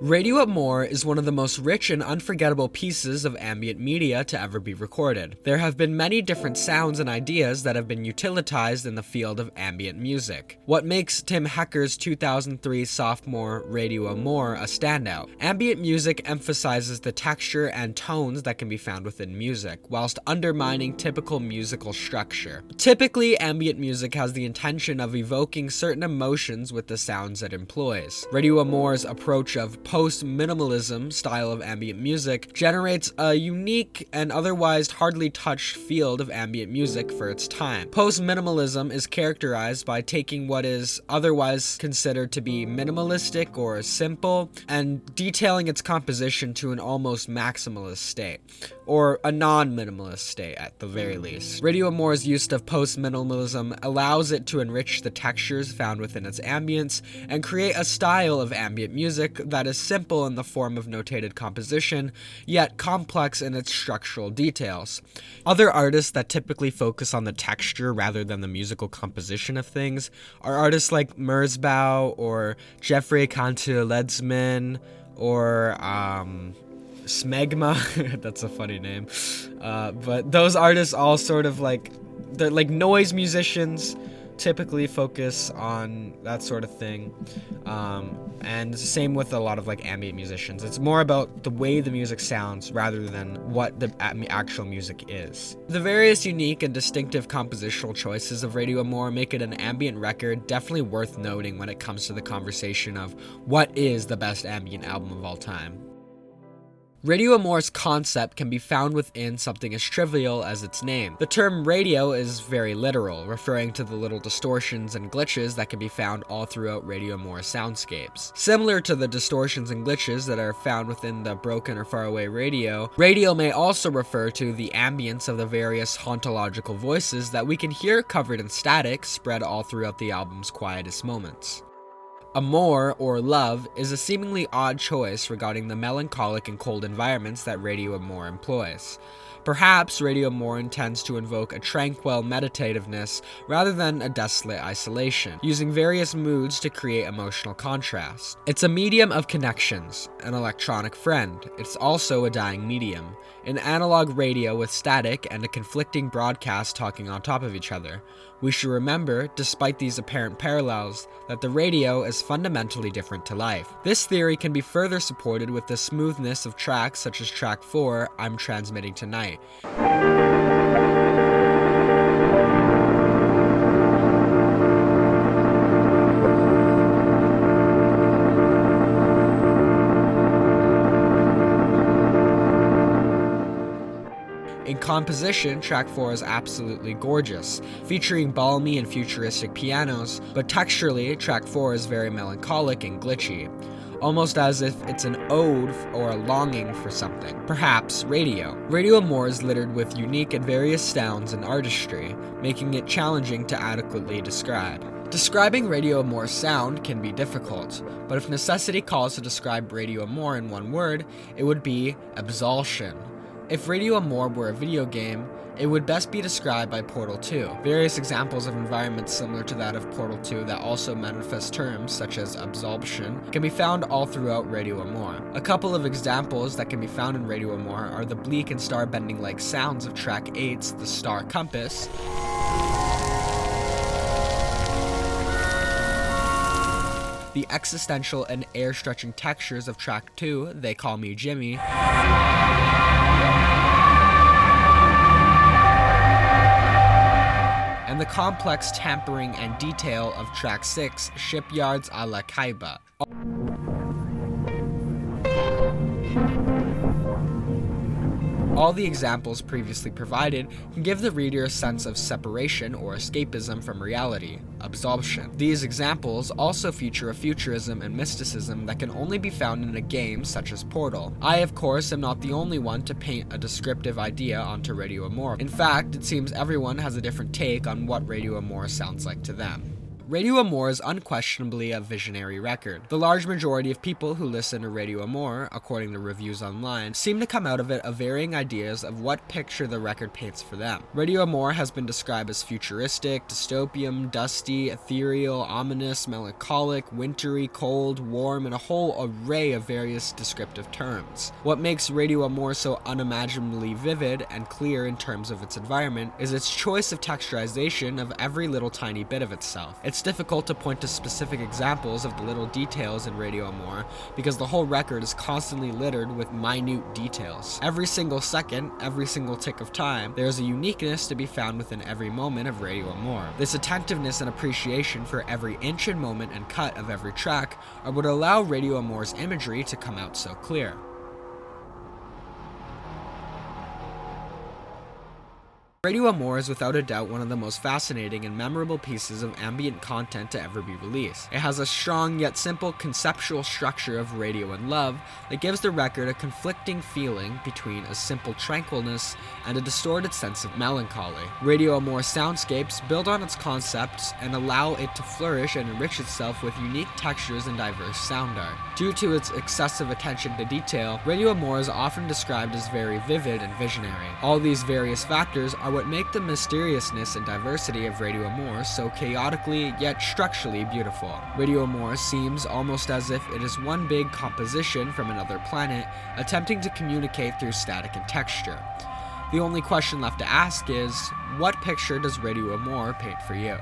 Radio Amor is one of the most rich and unforgettable pieces of ambient media to ever be recorded. There have been many different sounds and ideas that have been utilized in the field of ambient music. What makes Tim Hecker's 2003 sophomore Radio Amor a standout? Ambient music emphasizes the texture and tones that can be found within music, whilst undermining typical musical structure. Typically, ambient music has the intention of evoking certain emotions with the sounds it employs. Radio Amor's approach of post-minimalism style of ambient music generates a unique and otherwise hardly touched field of ambient music for its time. Post-minimalism is characterized by taking what is otherwise considered to be minimalistic or simple and detailing its composition to an almost maximalist state, or a non-minimalist state at the very least. Radio Amor's use of post-minimalism allows it to enrich the textures found within its ambience and create a style of ambient music that is simple in the form of notated composition, yet complex in its structural details. Other artists that typically focus on the texture rather than the musical composition of things are artists like Merzbow or Jeffrey Cantu-Ledsman or Smegma. That's a funny name. But those artists all sort of they're like noise musicians, typically focus on that sort of thing. And same with a lot of ambient musicians. It's more about the way the music sounds rather than what the actual music is. The various unique and distinctive compositional choices of Radio Amor make it an ambient record definitely worth noting when it comes to the conversation of what is the best ambient album of all time. Radio Amor's concept can be found within something as trivial as its name. The term radio is very literal, referring to the little distortions and glitches that can be found all throughout Radio Amor's soundscapes. Similar to the distortions and glitches that are found within the broken or faraway radio, radio may also refer to the ambience of the various hauntological voices that we can hear covered in static spread all throughout the album's quietest moments. Amor, or love, is a seemingly odd choice regarding the melancholic and cold environments that Radio Amor employs. Perhaps Radio Amor intends to invoke a tranquil meditativeness rather than a desolate isolation, using various moods to create emotional contrast. It's a medium of connections, an electronic friend. It's also a dying medium, an analog radio with static and a conflicting broadcast talking on top of each other. We should remember, despite these apparent parallels, that the radio is fundamentally different to life. This theory can be further supported with the smoothness of tracks such as track 4, I'm Transmitting Tonight. In composition, track 4 is absolutely gorgeous, featuring balmy and futuristic pianos, but texturally, track 4 is very melancholic and glitchy, almost as if it's an ode or a longing for something, perhaps radio. Radio Amor is littered with unique and various sounds and artistry, making it challenging to adequately describe. Describing Radio Amor's sound can be difficult, but if necessity calls to describe Radio Amor in one word, it would be absolution. If Radio Amor were a video game, it would best be described by Portal 2. Various examples of environments similar to that of Portal 2 that also manifest terms such as absorption can be found all throughout Radio Amor. A couple of examples that can be found in Radio Amor are the bleak and star-bending-like sounds of track 8's The Star Compass, the existential and air-stretching textures of track 2, They Call Me Jimmy, and the complex tampering and detail of track 6, Shipyards a la Kaiba. All the examples previously provided can give the reader a sense of separation or escapism from reality, absorption. These examples also feature a futurism and mysticism that can only be found in a game such as Portal. I, of course, am not the only one to paint a descriptive idea onto Radio Amor. In fact, it seems everyone has a different take on what Radio Amor sounds like to them. Radio Amor is unquestionably a visionary record. The large majority of people who listen to Radio Amor, according to reviews online, seem to come out of it of varying ideas of what picture the record paints for them. Radio Amor has been described as futuristic, dystopian, dusty, ethereal, ominous, melancholic, wintry, cold, warm, and a whole array of various descriptive terms. What makes Radio Amor so unimaginably vivid and clear in terms of its environment is its choice of texturization of every little tiny bit of itself. It's difficult to point to specific examples of the little details in Radio Amor because the whole record is constantly littered with minute details. Every single second, every single tick of time, there is a uniqueness to be found within every moment of Radio Amor. This attentiveness and appreciation for every inch and moment and cut of every track are what allow Radio Amor's imagery to come out so clear. Radio Amor is without a doubt one of the most fascinating and memorable pieces of ambient content to ever be released. It has a strong yet simple conceptual structure of radio and love that gives the record a conflicting feeling between a simple tranquilness and a distorted sense of melancholy. Radio Amor's soundscapes build on its concepts and allow it to flourish and enrich itself with unique textures and diverse sound art. Due to its excessive attention to detail, Radio Amor is often described as very vivid and visionary. All these various factors are what make the mysteriousness and diversity of Radio Amor so chaotically yet structurally beautiful. Radio Amor seems almost as if it is one big composition from another planet attempting to communicate through static and texture. The only question left to ask is, what picture does Radio Amor paint for you?